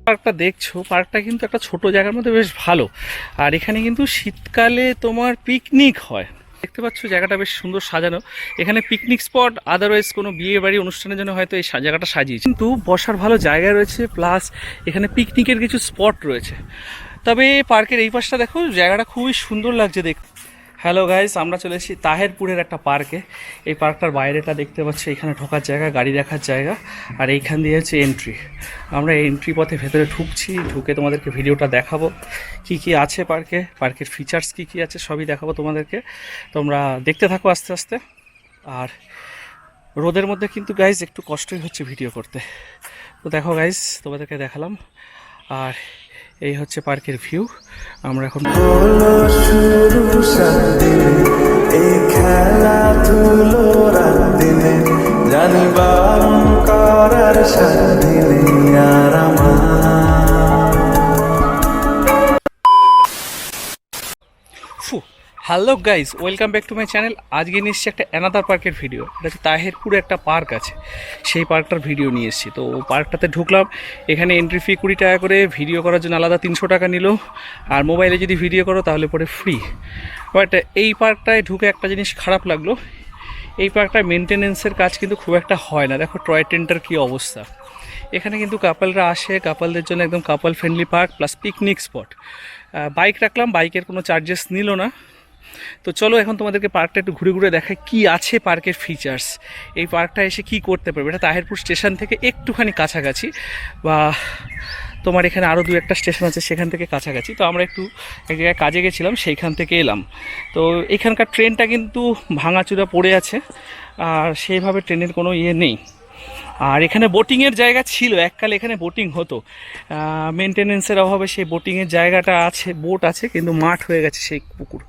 পার্কটা দেখছো, পার্কটা কিন্তু একটা ছোট জায়গার মধ্যে বেশ ভালো। আর এখানে কিন্তু শীতকালে তোমার পিকনিক হয়। দেখতে পাচ্ছ জায়গাটা বেশ সুন্দর সাজানো। এখানে পিকনিক স্পট, আদারওয়াইজ কোনো বিয়ে বাড়ি অনুষ্ঠানের জন্য হয়তো এই জায়গাটা সাজিয়েছে, কিন্তু বসার ভালো জায়গা রয়েছে, প্লাস এখানে পিকনিকের কিছু স্পট রয়েছে। তবে পার্কের এই পাশটা দেখো, জায়গাটা খুবই সুন্দর লাগছে দেখতে। হ্যালো গাইস, আমরা চলে এসেছি তাহেরপুরের একটা পার্কে। এই পার্কটার বাইরেটা দেখতে পাচ্ছি, এখানে ঢোকার জায়গা, গাড়ি রাখার জায়গা, আর এইখান দিয়ে হচ্ছে এন্ট্রি। আমরা এন্ট্রি পথে ভেতরে ঢুকছি, ঢুকে তোমাদেরকে ভিডিওটা দেখাবো কি কি আছে পার্কে, পার্কের ফিচার্স কি কি আছে সবই দেখাবো তোমাদেরকে। তোমরা দেখতে থাকো আস্তে আস্তে। আর রোদের মধ্যে কিন্তু গাইস একটু কষ্টই হচ্ছে ভিডিও করতে। তো দেখো গাইস, তোমাদেরকে দেখালাম। আর এই হচ্ছে পার্কের ভিউ। আমরা এখন hello guys, welcome back to my channel. আজকে নিয়ে এসেছি একটা অ্যানাদার পার্কের ভিডিও। এটা হচ্ছে তাহেরপুরে একটা পার্ক আছে, সেই পার্কটার ভিডিও নিয়ে এসেছি। তো পার্কটাতে ঢুকলাম, এখানে এন্ট্রি ফি 20 টাকা করে, ভিডিও করার জন্য আলাদা 300 টাকা নিল, আর মোবাইলে যদি ভিডিও করো তাহলে পরে ফ্রি। বাট এই পার্কটায় ঢুকে একটা জিনিস খারাপ লাগলো, এই পার্কটায় মেনটেনেন্সের কাজ কিন্তু খুব একটা হয় না। দেখো টয় ট্রেনটার কী অবস্থা। এখানে কিন্তু কাপলরা আসে, কাপলদের জন্য একদম কাপল friendly park, plus picnic spot. Bike রাখলাম, বাইকের কোনো চার্জেস নিল না। তো চলো এখন তোমাদেরকে পার্কটা একটু ঘুরে ঘুরে দেখাই কি আছে পার্কের ফিচার্স। এই পার্কটা এসে কি করতে পারবে, এটা তাহেরপুর স্টেশন থেকে একটুখানি কাছাকাছি, বা তোমার এখানে আরও 2-1টা স্টেশন আছে সেখান থেকে কাছাকাছি। তো আমরা একটু এক জায়গায় কাজে গেছিলাম, সেইখান থেকে এলাম। তো এখানকার ট্রেনটা কিন্তু ভাঙাচুরা পড়ে আছে, আর সেইভাবে ট্রেনের কোনো ইয়ে নেই। আর এখানে বোটিংয়ের জায়গা ছিল, এককালে এখানে বোটিং হতো, মেনটেনেন্সের অভাবে সেই বোটিংয়ের জায়গাটা আছে, বোট আছে, কিন্তু মাঠ হয়ে গেছে সেই পুকুর।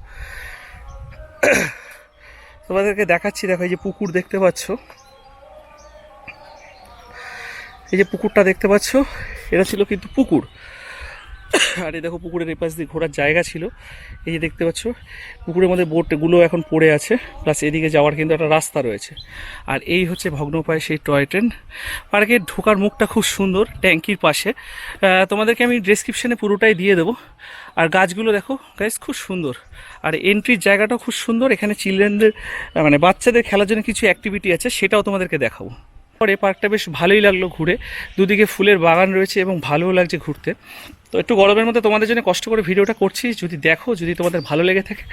তোমাদেরকে দেখাচ্ছি, দেখো এই যে পুকুর দেখতে পাচ্ছ, এই যে পুকুরটা দেখতে পাচ্ছ, এটা ছিল কিন্তু পুকুর। আর এই দেখো পুকুরের এপাশ দিয়ে ঘোরার জায়গা ছিল, এই যে দেখতে পাচ্ছ পুকুরের মধ্যে বোটগুলো এখন পড়ে আছে, প্লাস এদিকে যাওয়ার কিন্তু একটা রাস্তা রয়েছে। আর এই হচ্ছে ভগ্নপ্রায় সেই টয় ট্রেন। পার্কের ঢোকার মুখটা খুব সুন্দর, ট্যাঙ্কির পাশে। তোমাদেরকে আমি ডেসক্রিপশানে পুরোটাই দিয়ে দেবো। আর গাছগুলো দেখো গাইস, খুব সুন্দর। আর এন্ট্রির জায়গাটাও খুব সুন্দর। এখানে চিলড্রেনদের মানে বাচ্চাদের খেলার জন্য কিছু অ্যাক্টিভিটি আছে, সেটাও তোমাদেরকে দেখাবো। পরে পার্কটা বেশ ভালোই লাগলো ঘুরে, দুদিকে ফুলের বাগান রয়েছে এবং ভালোও লাগছে ঘুরতে। তো একটু গরমের মধ্যে তোমাদের জন্য কষ্ট করে ভিডিওটা করছি, যদি দেখো, যদি তোমাদের ভালো লেগে থাকে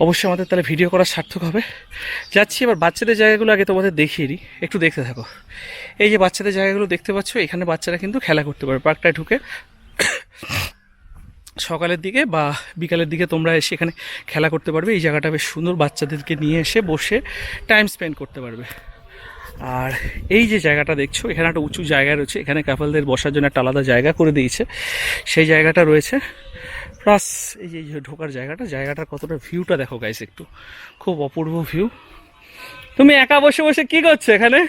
অবশ্যই আমাদের তাহলে ভিডিও করা সার্থক হবে। যাচ্ছি এবার বাচ্চাদের জায়গাগুলো আগে তোমাদের দেখিয়ে দিই, একটু দেখতে থাকো। এই যে বাচ্চাদের জায়গাগুলো দেখতে পাচ্ছ, এখানে বাচ্চারা কিন্তু খেলা করতে পারবে পার্কটায় ঢুকে। সকালের দিকে বা বিকালের দিকে তোমরা এসে এখানে খেলা করতে পারবে। এই জায়গাটা বেশ সুন্দর, বাচ্চাদেরকে নিয়ে এসে বসে টাইম স্পেন্ড করতে পারবে। আর এই যে জায়গাটা দেখছো, এখানে একটা উঁচু জায়গা রয়েছে, এখানে কাপলদের বসার জন্য একটা আলাদা জায়গা করে দিয়েছে, সেই জায়গাটা রয়েছে। প্লাস এই যে ঢোকার জায়গাটার কতটা ভিউটা দেখো গাইস, একটু খুব অপূর্ব ভিউ। তুমি একা বসে বসে কি করছো এখানে?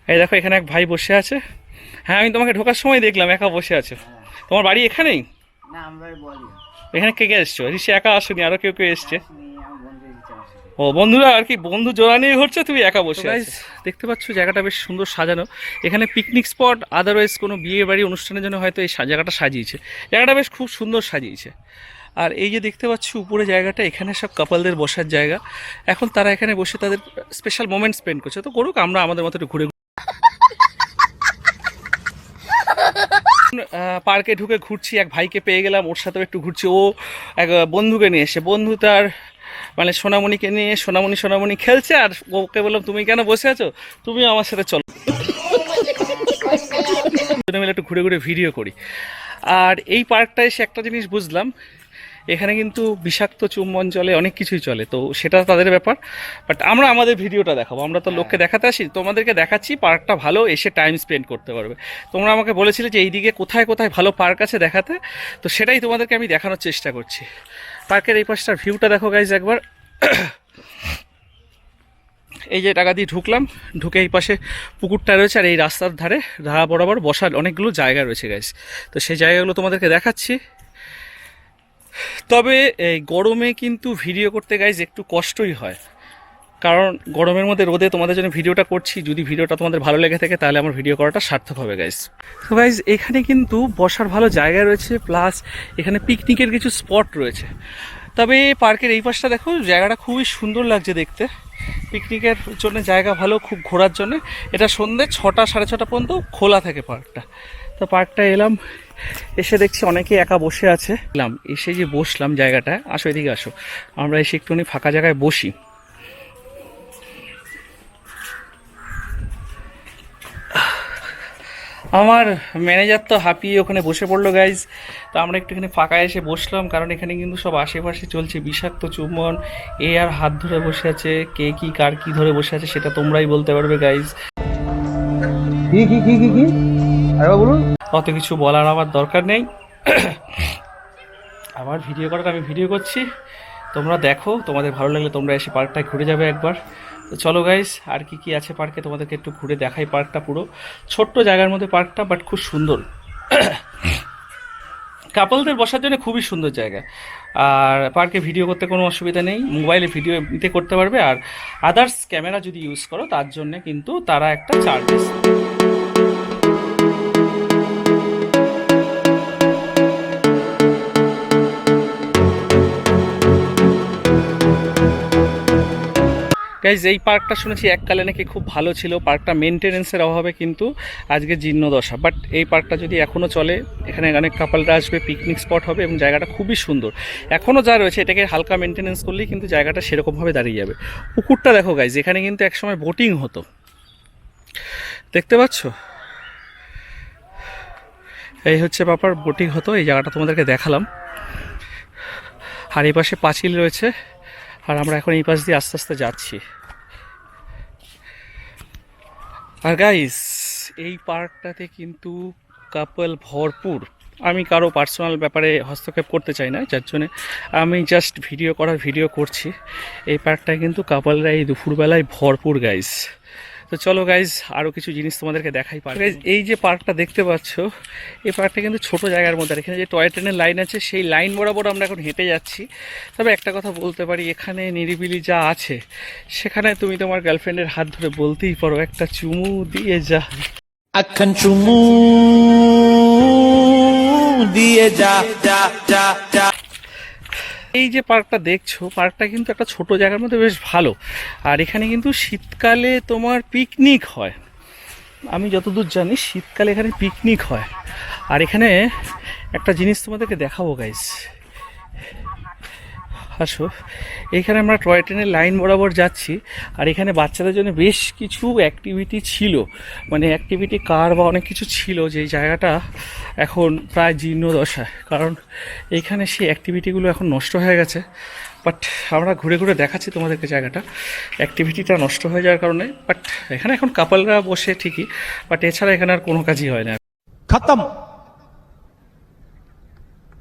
এই দেখো এখানে এক ভাই বসে আছে। হ্যাঁ, আমি তোমাকে ঢোকার সময় দেখলাম একা বসে আছো। তোমার বাড়ি এখানেই? এখানে কে কে এসছো? ঋষি একা আসুনি, আরো কেউ কেউ এসছে? ও বন্ধুরা আর কি, বন্ধু জোড়া নিয়ে ঘুরছে, তুমি একা বসে আছো। দেখতে পাচ্ছ জায়গাটা বেশ সুন্দর সাজানো। এখানে পিকনিক স্পট, আদারওয়াইজ কোনো বিয়ে বাড়ি অনুষ্ঠানের জন্য হয়তো এই জায়গাটা সাজিয়েছে। জায়গাটা বেশ খুব সুন্দর সাজিয়েছে। আর এই যে দেখতে পাচ্ছ উপরে জায়গাটা, এখানে সব কাপলদের বসার জায়গা। এখন তারা এখানে বসে তাদের স্পেশাল মোমেন্ট স্পেন্ড করছে। তো করুক, আমরা আমাদের মতো একটু ঘুরে পার্কে ঢুকে ঘুরছি, এক ভাইকে পেয়ে গেলাম, ওর সাথেও একটু ঘুরছি। ও এক বন্ধুকে নিয়ে এসে, বন্ধু তার মানে সোনামণিকে নিয়ে সোনামণি খেলছে। আর ওকে বললাম তুমি কেন বসে আছো, তুমি আমার সাথে চলো, মিলে একটু ঘুরে ঘুরে ভিডিও করি। আর এই পার্কটা এসে একটা জিনিস বুঝলাম, এখানে কিন্তু বিষাক্ত চুম্বন চলে, অনেক কিছুই চলে, তো সেটা তাদের ব্যাপার। বাট আমরা আমাদের ভিডিওটা দেখাবো, আমরা তো লোককে দেখাতে আসি, তোমাদেরকে দেখাচ্ছি পার্কটা ভালো, এসে টাইম স্পেন্ড করতে পারবে। তোমরা আমাকে বলেছিলে যে এইদিকে কোথায় কোথায় ভালো পার্ক আছে দেখাতে, তো সেটাই তোমাদেরকে আমি দেখানোর চেষ্টা করছি। পার্কের এই পাশটার ভিউটা দেখো গাইজ একবার। এই যে টাকা দিয়ে ঢুকলাম, ঢুকে এই পাশে পুকুরটা রয়েছে, আর এই রাস্তার ধারে বরাবর বসার অনেকগুলো জায়গা রয়েছে গাইজ। তো সেই জায়গাগুলো তোমাদেরকে দেখাচ্ছি। তবে এই গরমে কিন্তু ভিডিও করতে গাইজ একটু কষ্টই হয়, কারণ গরমের মধ্যে রোদে তোমাদের জন্য ভিডিওটা করছি। যদি ভিডিওটা তোমাদের ভালো লেগে থাকে তাহলে আমার ভিডিও করাটা সার্থক হবে গাইজ। তো গাইজ এখানে কিন্তু বসার ভালো জায়গা রয়েছে, প্লাস এখানে পিকনিকের কিছু স্পট রয়েছে। তবে পার্কের এই পাশটা দেখো, জায়গাটা খুবই সুন্দর লাগছে দেখতে। পিকনিকের জন্য জায়গা ভালো, খুব ঘোরার জন্য। এটা সন্ধ্যে 6টা 6:30 পর্যন্ত খোলা থাকে পার্কটা। তো পার্কটা এলাম, এসে দেখছি অনেকে একা বসে আছে। এলাম, এসে যে বসলাম জায়গাটা, আসো এদিকে আসো, আমরা এসে একটুখানি ফাঁকা জায়গায় বসি। আমার ম্যানেজার তো হাঁপিয়ে ওখানে বসে পড়লো গাইজ। তো আমরা একটুখানি ফাঁকা এসে বসলাম, কারণ এখানে কিন্তু সব আশেপাশে চলছে বিষাক্ত চুম্বন। এ আর হাত ধরে বসে আছে, কে কি কার কি ধরে বসে আছে সেটা তোমরাই বলতে পারবে গাইজ। কি কি কি কি কি আরে বলুন। অত কিছু বলার আমার দরকার নেই। আমার ভিডিও করাটা আমি ভিডিও করছি, তোমরা দেখো। তোমাদের ভালো লাগলে তোমরা এসে পার্কটায় ঘুরে যাবে একবার। তো চলো গাইস, আর কি কি আছে পার্কে তোমাদেরকে একটু ঘুরে দেখাই। পার্কটা পুরো ছোট্ট জায়গার মধ্যে পার্কটা, বাট খুব সুন্দর। কাপলদের বসার জন্য খুবই সুন্দর জায়গা। আর পার্কে ভিডিও করতে কোনো অসুবিধা নেই, মোবাইলে ভিডিও নিতে করতে পারবে। আর আদার্স ক্যামেরা যদি ইউজ করো তার জন্য কিন্তু তারা একটা চার্জেস। গাইজ এই পার্কটা শুনেছি এককালে নাকি খুব ভালো ছিল, পার্কটা মেনটেনেন্সের অভাবে কিন্তু আজকে জীর্ণদশা। বাট এই পার্কটা যদি এখনও চলে, এখানে অনেক কাপলরা আসবে, পিকনিক স্পট হবে এবং জায়গাটা খুবই সুন্দর। এখনও যা রয়েছে এটাকে হালকা মেনটেনেন্স করলেই কিন্তু জায়গাটা সেরকমভাবে দাঁড়িয়ে যাবে। পুকুরটা দেখো গাইজ, এখানে কিন্তু একসময় বোটিং হতো, দেখতে পাচ্ছ? এই হচ্ছে ব্যাপার, বোটিং হতো। এই জায়গাটা তোমাদেরকে দেখালাম। আর এই পাশে পাঁচিল রয়েছে, আর আমরা এখন এই পাশ দিয়ে আস্তে আস্তে যাচ্ছি। আর গাইস এই পার্কটাতে কিন্তু কাপল ভরপুর। আমি কারো পার্সোনাল ব্যাপারে হস্তক্ষেপ করতে চাই না, যার জন্যে আমি জাস্ট ভিডিও করছি। এই পার্কটায় কিন্তু কাপলরা এই দুপুরবেলায় ভরপুর গাইস। তো চলো গাইজ আরও কিছু জিনিস তোমাদেরকে দেখাই। পার্ক এই যে পার্কটা দেখতে পাচ্ছ, এই পার্কটা কিন্তু ছোট জায়গার মধ্যে। এখানে যে টয় ট্রেনের লাইন আছে, সেই লাইন বরাবর আমরা এখন হেঁটে যাচ্ছি। তবে একটা কথা বলতে পারি, এখানে নিরিবিলি যা আছে, সেখানে তুমি তোমার গার্লফ্রেন্ডের হাত ধরে বলতেই পারো, একটা চুমু দিয়ে যা, আখান চুমু দিয়ে যা যা যা যা। এই যে পার্কটা দেখছো, পার্কটা কিন্তু একটা ছোট জায়গার মধ্যে বেশ ভালো। আর এখানে কিন্তু শীতকালে তোমার পিকনিক হয়, আমি যতদূর জানি শীতকালে এখানে পিকনিক হয়। আর এখানে একটা জিনিস তোমাদেরকে দেখাবো গাইস, আসো। এইখানে আমরা টয় ট্রেনের লাইন বরাবর যাচ্ছি, আর এখানে বাচ্চাদের জন্য বেশ কিছু অ্যাক্টিভিটি ছিল, মানে অ্যাক্টিভিটি কার বা অনেক কিছু ছিল। যেই জায়গাটা এখন প্রায় জীর্ণদশায়, কারণ এইখানে সেই অ্যাক্টিভিটিগুলো এখন নষ্ট হয়ে গেছে। বাট আমরা ঘুরে ঘুরে দেখাচ্ছি তোমাদেরকে জায়গাটা, অ্যাক্টিভিটিটা নষ্ট হয়ে যাওয়ার কারণে। বাট এখানে এখন কাপলরা বসে ঠিকই, বাট এছাড়া এখানে আর কোনো কাজই হয় না। খতম,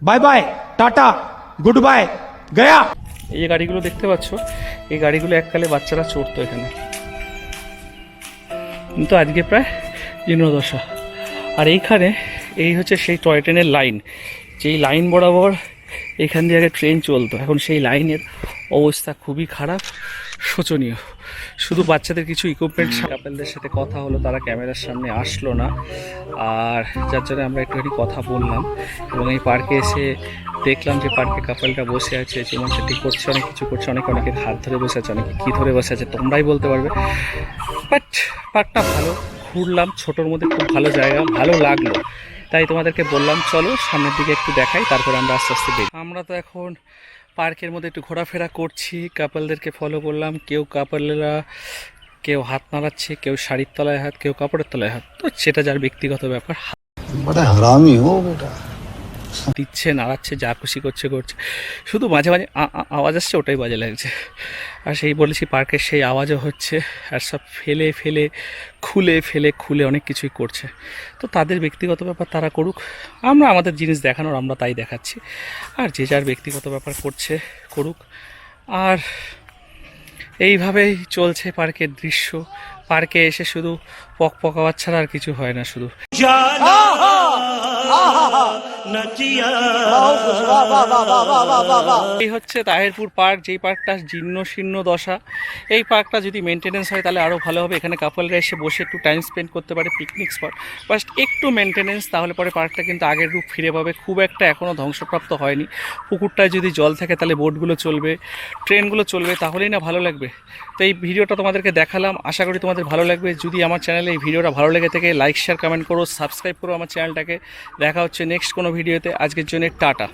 bye bye, tata, good bye, Gaya. এই যে গাড়িগুলো দেখতে পাচ্ছ, এই গাড়িগুলো এককালে বাচ্চারা চড়তো এখানে, কিন্তু আজকে প্রায় জীর্ণদশা। আর এইখানে এই হচ্ছে সেই টয় ট্রেনের লাইন, যেই লাইন বরাবর এখান দিয়ে আগে ট্রেন চলতো। এখন সেই লাইনের অবস্থা খুবই খারাপ, শোচনীয়। শুধু বাচ্চাদের কিছু ইকুইপমেন্ট, কাপলদের সাথে কথা হলো, তারা ক্যামেরার সামনে আসলো না, আর যার জন্য আমরা একটুখানি কথা বললাম। এবং এই পার্কে এসে দেখলাম যে পার্কে কাপলটা বসে আছে, যেমন সেটি করছে, অনেক কিছু করছে, অনেকের হাত ধরে বসে আছে, অনেকে কী ধরে বসে আছে তোমরাই বলতে পারবে। বাট পার্কটা ভালো, ঘুরলাম, ছোটোর মধ্যে খুব ভালো জায়গা, ভালো লাগলো। তাই তোমাদেরকে বললাম চলো সামনের দিকে একটু দেখাই, তারপরে আমরা আস্তে আস্তে বেরি। আমরা তো এখন পার্কের মধ্যে একটু ঘোরাফেরা করছি, কাপলদেরকে ফলো করলাম। কাপলরা কেউ হাত নাড়াচ্ছে, কেউ শাড়ির তলায় হাত, কেউ কাপড়ের তলায় হাত, তো সেটা যার ব্যক্তিগত ব্যাপার। বড় হারামি হো বেটা। দিচ্ছে, নাড়াচ্ছে, যা খুশি করছে। শুধু মাঝে মাঝে আওয়াজ আসছে, ওটাই বাজে লাগছে। আর সেই বলেছি পার্কের সেই আওয়াজও হচ্ছে, আর সব খুলে অনেক কিছুই করছে। তো তাদের ব্যক্তিগত ব্যাপার, তারা করুক, আমরা আমাদের জিনিস দেখানোর আমরা তাই দেখাচ্ছি। আর যে যার ব্যক্তিগত ব্যাপার করছে করুক। আর এইভাবেই চলছে পার্কের দৃশ্য। পার্কে এসে শুধু পক পক আওয়াজ ছাড়া আর কিছু হয় না, শুধু এই হচ্ছে তাহেরপুর পার্ক, যেই পার্কটা জীর্ণ শীর্ণ দশা। এই পার্কটা যদি মেনটেনেন্স হয় তাহলে আরও ভালো হবে। এখানে কাপলরা এসে বসে একটু টাইম স্পেন্ড করতে পারে, পিকনিক স্পট। বাস্ট একটু মেনটেনেন্স, তাহলে পরে পার্কটা কিন্তু আগের রূপ ফিরে পাবে। খুব একটা এখনও ধ্বংসপ্রাপ্ত হয়নি। পুকুরটায় যদি জল থাকে তাহলে বোটগুলো চলবে, ট্রেনগুলো চলবে, তাহলেই না ভালো লাগবে। তো এই ভিডিওটা তোমাদেরকে দেখালাম, আশা করি তোমাদের ভালো লাগবে। যদি আমার চ্যানেলে এই ভিডিওটা ভালো লেগে থাকে লাইক শেয়ার কমেন্ট করো, সাবস্ক্রাইব করো আমার চ্যানেলটাকে। দেখা হচ্ছে নেক্সট কোনো ভিডিওতে। আজকের জন্য টাটা।